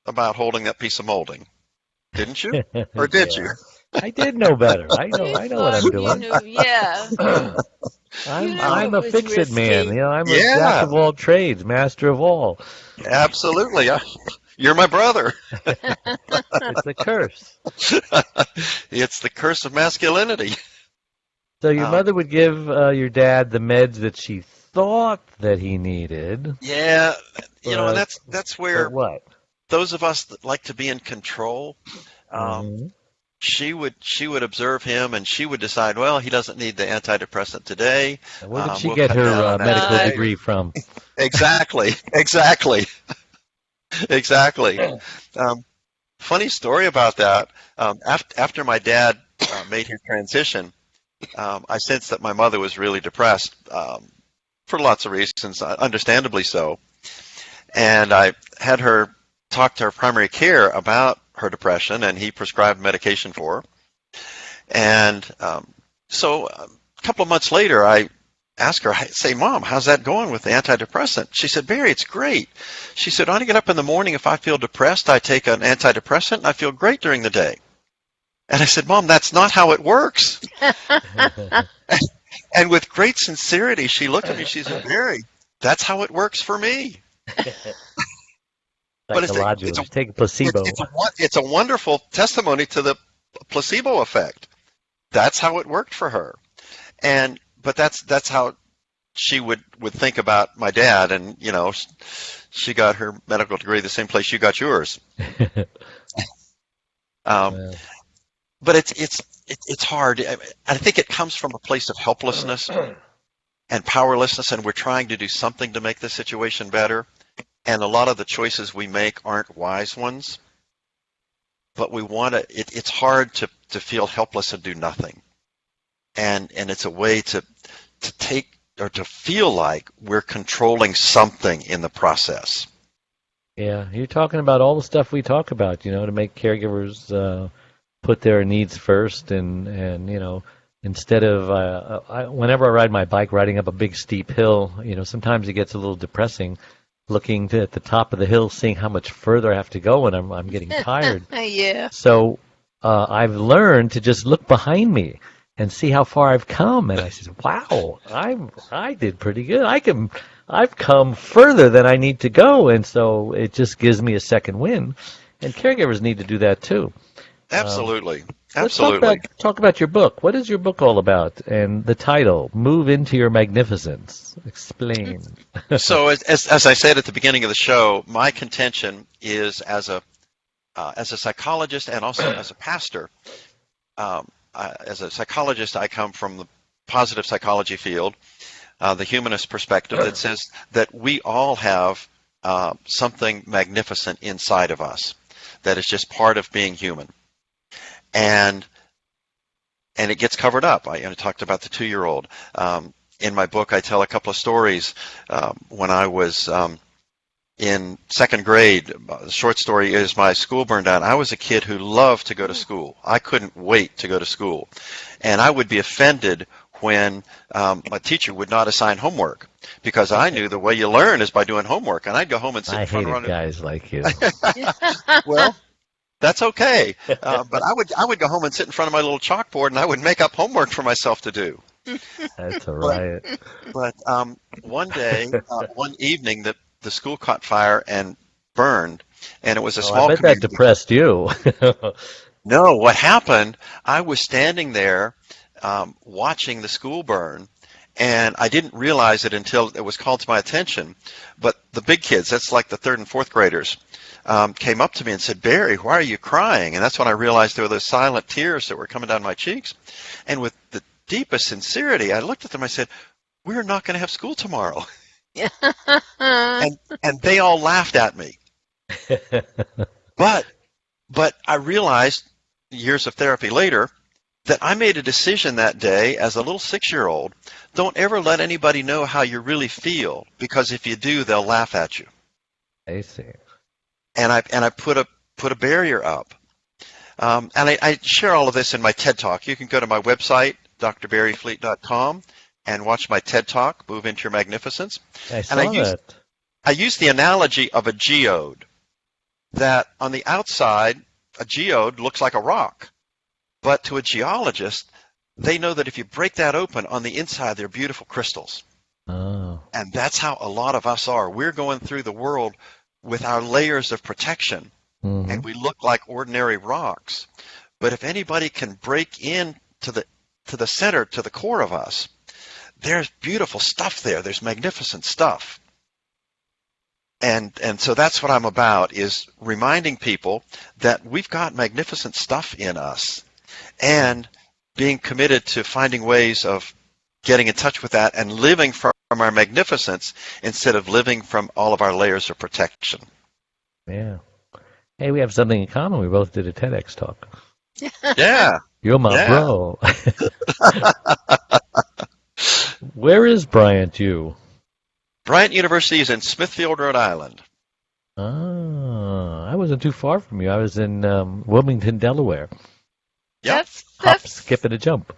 D: about holding that piece of molding, didn't you? Or did you?
B: I did know better. I know what I'm doing. I'm a fix-it man. You know, I'm a jack of all trades, master of all.
D: Absolutely. You're my brother.
B: It's a curse.
D: It's the curse of masculinity.
B: So your mother would give your dad the meds that she thought that he needed.
D: Yeah, and that's where
B: what?
D: Those of us that like to be in control, she would observe him, and she would decide, well, he doesn't need the antidepressant today.
B: Where did she get her medical degree from?
D: Exactly. Funny story about that. After my dad made his transition, I sensed that my mother was really depressed for lots of reasons, understandably so. And I had her talk to her primary care about her depression, and he prescribed medication for her. And so a couple of months later, I ask her, I say, Mom, how's that going with the antidepressant? She said, Bary, it's great. She said, when I get up in the morning, if I feel depressed, I take an antidepressant and I feel great during the day. And I said, Mom, that's not how it works. And with great sincerity, she looked at me, she said, Bary, that's how it works for me. But
B: take a placebo.
D: It's a wonderful testimony to the placebo effect. That's how it worked for her. But that's how she would think about my dad, and she got her medical degree the same place you got yours. But it's hard. I think it comes from a place of helplessness and powerlessness, and we're trying to do something to make the situation better. And a lot of the choices we make aren't wise ones. But we want to. It's hard to feel helpless and do nothing. And it's a way to take or to feel like we're controlling something in the process.
B: Yeah, you're talking about all the stuff we talk about, to make caregivers put their needs first, and instead of whenever I ride my bike, riding up a big steep hill, sometimes it gets a little depressing, looking at the top of the hill, seeing how much further I have to go, and I'm getting tired.
C: Yeah. So
B: I've learned to just look behind me and see how far I've come, and I said, "Wow, I did pretty good. I've come further than I need to go," and so it just gives me a second win. And caregivers need to do that too.
D: Absolutely.
B: Absolutely. Let's talk about your book. What is your book all about? And the title, Move Into Your Magnificence. Explain.
D: So as I said at the beginning of the show, my contention is as a psychologist and also as a pastor. As a psychologist, I come from the positive psychology field, the humanist perspective that says that we all have something magnificent inside of us that is just part of being human. And it gets covered up. I talked about the 2-year-old. In my book, I tell a couple of stories. When I was in second grade, the short story is my school burned down. I was a kid who loved to go to school. I couldn't wait to go to school. And I would be offended when my teacher would not assign homework, because I knew the way you learn is by doing homework. And I'd go home and sit in front of
B: guys like you.
D: Well, that's okay. But I would go home and sit in front of my little chalkboard, and I would make up homework for myself to do.
B: That's all right.
D: But one day, one evening, the school caught fire and burned, and it was a small
B: I bet
D: community.
B: That depressed you.
D: No, what happened, I was standing there watching the school burn, and I didn't realize it until it was called to my attention. But the big kids, that's like the 3rd and 4th graders, came up to me and said, Bary, why are you crying? And that's when I realized there were those silent tears that were coming down my cheeks. And with the deepest sincerity, I looked at them, I said, we're not going to have school tomorrow. and they all laughed at me. But I realized years of therapy later that I made a decision that day as a little 6-year-old. Don't ever let anybody know how you really feel, because if you do, they'll laugh at you.
B: I see.
D: And I put a barrier up. And I share all of this in my TED Talk. You can go to my website, drbaryfleet.com, and watch my TED Talk, Move Into Your Magnificence.
B: I saw that.
D: I use the analogy of a geode, that on the outside, a geode looks like a rock. But to a geologist, they know that if you break that open, on the inside, they're beautiful crystals.
B: Oh.
D: And that's how a lot of us are. We're going through the world with our layers of protection, and we look like ordinary rocks. But if anybody can break in to the center, to the core of us, there's beautiful stuff there. There's magnificent stuff. And so that's what I'm about, is reminding people that we've got magnificent stuff in us, and being committed to finding ways of getting in touch with that and living from our magnificence instead of living from all of our layers of protection.
B: Yeah. Hey, we have something in common. We both did a TEDx talk.
D: Yeah.
B: You're my bro. Where is Bryant, you?
D: Bryant University is in Smithfield, Rhode Island.
B: Ah, I wasn't too far from you. I was in Wilmington, Delaware.
D: Yep.
B: Hop, skip, and a jump.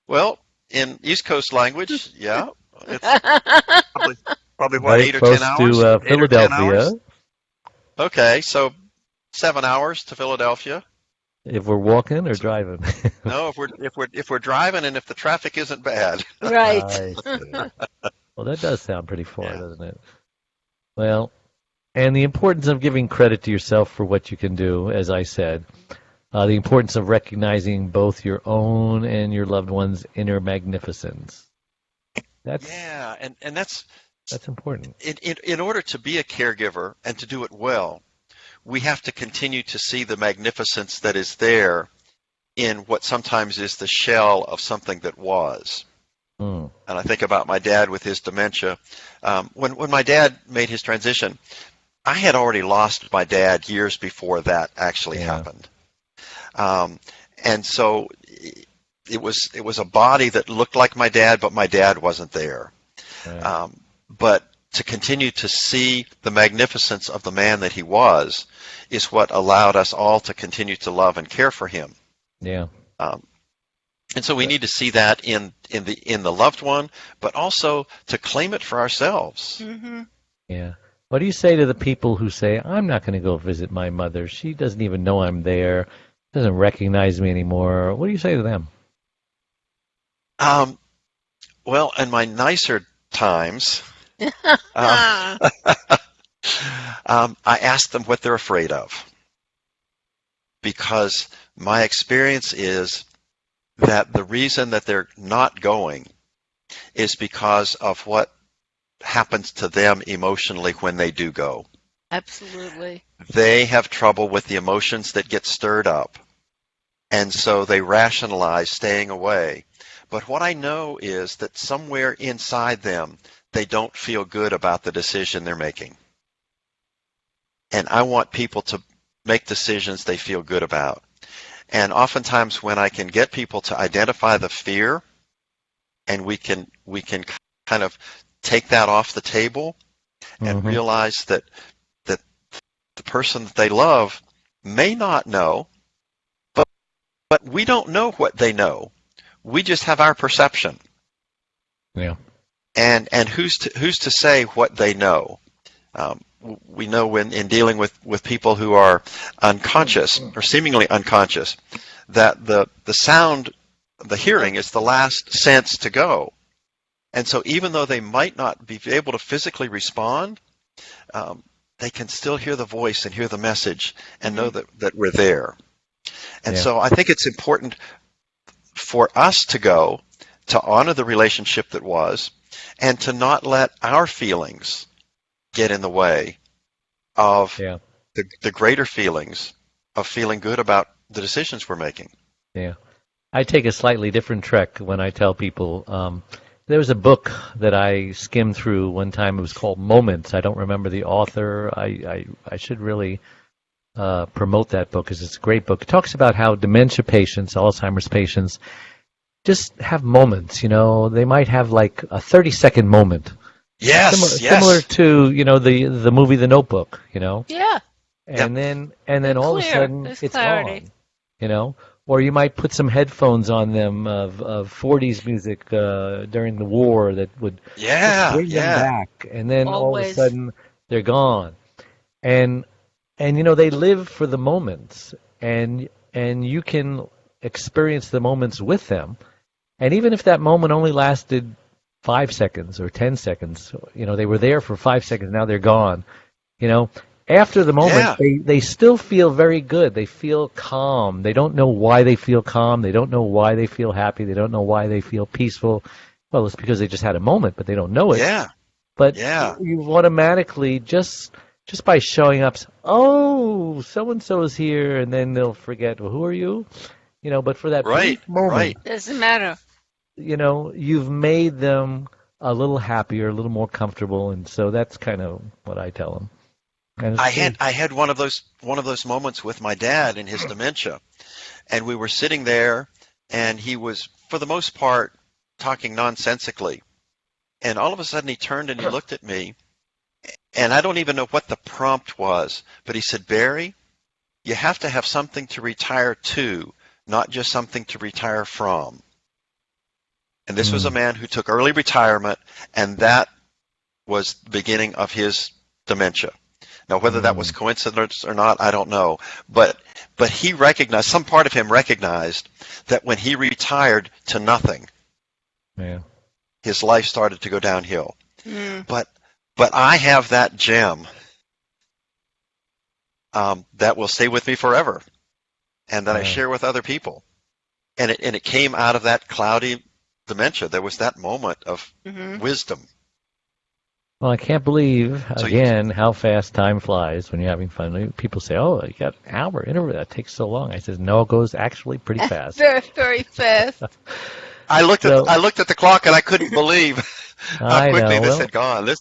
D: Well, in East Coast language, yeah. It's probably what,
B: Very
D: 8 or 10
B: close
D: hours?
B: to
D: 8 or 10
B: Philadelphia.
D: hours? Okay, so 7 hours to Philadelphia.
B: If we're walking or driving.
D: No, if we're driving and if the traffic isn't bad.
C: Right.
B: I see. Well, that does sound pretty far,
D: Yeah.
B: doesn't it? Well, and the importance of giving credit to yourself for what you can do, as I said. The importance of recognizing both your own and your loved one's inner magnificence. That's
D: and that's
B: important.
D: in order to be a caregiver and to do it well, we have to continue to see the magnificence that is there in what sometimes is the shell of something that was.
B: Mm.
D: And I think about my dad with his dementia. When my dad made his transition, I had already lost my dad years before that actually happened. And so it was a body that looked like my dad, but my dad wasn't there.
B: Right.
D: But to continue to see the magnificence of the man that he was is what allowed us all to continue to love and care for him.
B: Yeah.
D: And so we need to see that in the loved one, but also to claim it for ourselves.
C: Mm-hmm.
B: Yeah. What do you say to the people who say, I'm not going to go visit my mother. She doesn't even know I'm there, doesn't recognize me anymore. What do you say to them?
D: Well, in my nicer times, I ask them what they're afraid of. Because my experience is that the reason that they're not going is because of what happens to them emotionally when they do go.
C: Absolutely.
D: They have trouble with the emotions that get stirred up, and so they rationalize staying away. But what I know is that somewhere inside them, they don't feel good about the decision they're making. And I want people to make decisions they feel good about. And oftentimes when I can get people to identify the fear, and we can kind of take that off the table and realize that the person that they love may not know, but we don't know what they know. We just have our perception.
B: Yeah.
D: And who's to say what they know? We know when in dealing with people who are unconscious or seemingly unconscious, that the sound, the hearing is the last sense to go. And so even though they might not be able to physically respond, they can still hear the voice and hear the message and know that we're there. And so I think it's important for us to go, to honor the relationship that was, and to not let our feelings get in the way of the greater feelings of feeling good about the decisions we're making.
B: Yeah. I take a slightly different trek when I tell people. There was a book that I skimmed through one time. It was called Moments. I don't remember the author. I should really promote that book because it's a great book. It talks about how dementia patients, Alzheimer's patients, just have moments. You know, they might have like a 30-second moment. Similar to the movie The Notebook. You know.
C: Yeah.
B: And then all of a sudden it's
C: clarity.
B: gone. You know. Or you might put some headphones on them of 40s music during the war that would bring them back, and then all of a sudden they're gone. And they live for the moments, and you can experience the moments with them. And even if that moment only lasted 5 seconds or 10 seconds, they were there for 5 seconds, now they're gone. After the moment, they still feel very good. They feel calm. They don't know why they feel calm. They don't know why they feel happy. They don't know why they feel peaceful. Well, it's because they just had a moment, but they don't know it.
D: Yeah.
B: But you automatically, just by showing up, oh, so-and-so is here, and then they'll forget, well, who are you? But for that brief moment,
C: doesn't matter.
B: You've made them a little happier, a little more comfortable, and so that's kind of what I tell them. I
D: had one of those moments with my dad in his dementia, and we were sitting there, and he was, for the most part, talking nonsensically, and all of a sudden he turned and he looked at me, and I don't even know what the prompt was, but he said, "Bary, you have to have something to retire to, not just something to retire from." And this was a man who took early retirement, and that was the beginning of his dementia. Now, whether that was coincidence or not, I don't know. But he recognized, some part of him recognized that when he retired to nothing, his life started to go downhill. But I have that gem that will stay with me forever, and that I share with other people. And it came out of that cloudy dementia. There was that moment of wisdom.
B: Well, I can't believe, again, how fast time flies when you're having fun. People say, oh, you got an hour interview. That takes so long. I says, no, it goes actually pretty fast.
C: Very, very fast.
D: I looked at the clock, and I couldn't believe how quickly this had gone.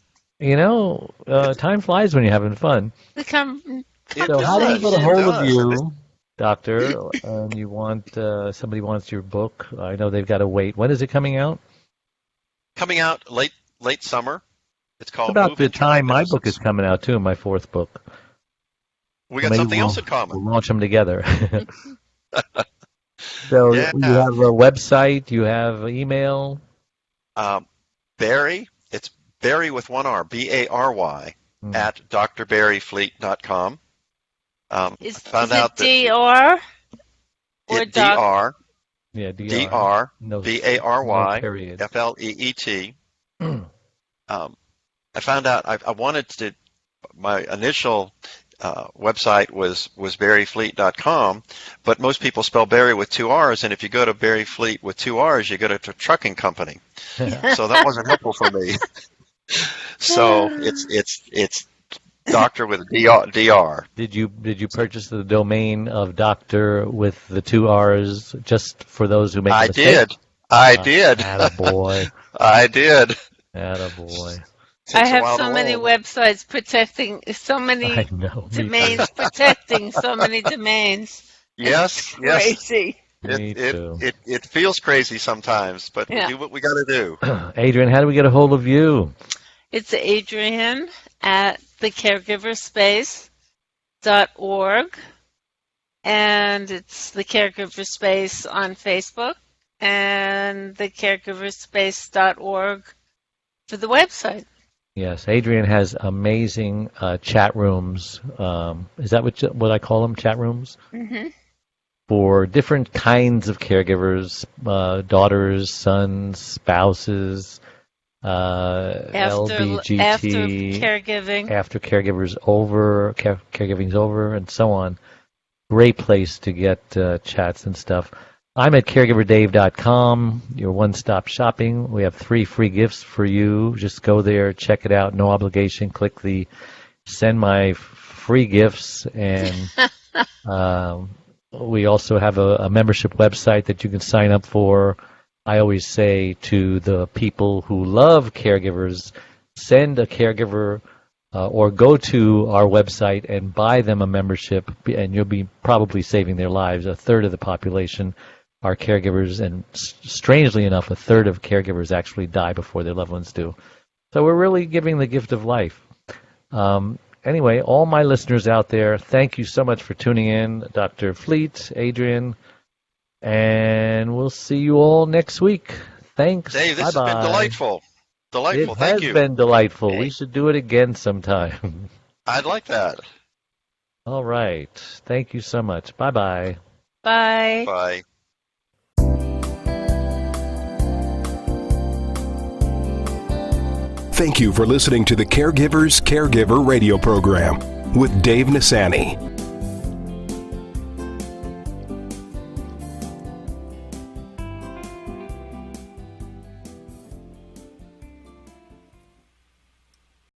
B: Time flies when you're having fun. So how do you get a hold of you, Doctor, and you want somebody wants your book? I know they've got to wait. When is it coming out?
D: Coming out late summer. It's called.
B: About the time my book is coming out too, my fourth book.
D: We got something else in common.
B: We'll launch them together. So you have a website, you have email.
D: Bary. It's Bary with one R, Bary, at drbaryfleet.com.
C: Is
D: out
C: it DR?
D: Or DR.
B: Yeah, DR.
D: DR.
B: No,
D: Bary,
B: period.
D: FLEET. I found out I wanted to. My initial website was baryfleet.com, but most people spell Bary with two R's, and if you go to Bary Fleet with two R's, you go to a trucking company. So that wasn't helpful for me. So it's Doctor with DR.
B: Did you purchase the domain of Doctor with the two R's just for those who make a mistake?
D: I did.
B: Attaboy.
D: I did.
B: Attaboy.
C: I have so many websites protecting so many domains, protecting so many domains.
D: Yes,
C: crazy.
D: It feels crazy sometimes, but we do what we got to do.
B: Adrian, how do we get a hold of you?
C: It's Adrian at thecaregiverspace.org, and it's the Caregiver Space on Facebook, and thecaregiverspace.org for the website.
B: Yes, Adrian has amazing chat rooms. Is that what I call them, chat rooms? Mm-hmm. For different kinds of caregivers, daughters, sons, spouses, LBGT, after caregiving's over, and so on. Great place to get chats and stuff. I'm at caregiverdave.com, your one-stop shopping. We have 3 free gifts for you. Just go there, check it out, no obligation. Click the send my free gifts, and we also have a membership website that you can sign up for. I always say to the people who love caregivers, send a caregiver or go to our website and buy them a membership, and you'll be probably saving their lives. A third of the population are caregivers, and strangely enough, a third of caregivers actually die before their loved ones do. So we're really giving the gift of life. Anyway, all my listeners out there, thank you so much for tuning in. Dr. Fleet, Adrian, and we'll see you all next week. Thanks.
D: Dave, this
B: Bye-bye.
D: has been delightful. Thank you.
B: It has been delightful. We should do it again sometime.
D: I'd like that.
B: All right. Thank you so much. Bye-bye.
C: Bye.
D: Bye.
A: Thank you for listening to the Caregiver's Caregiver radio program with Dave Nasani.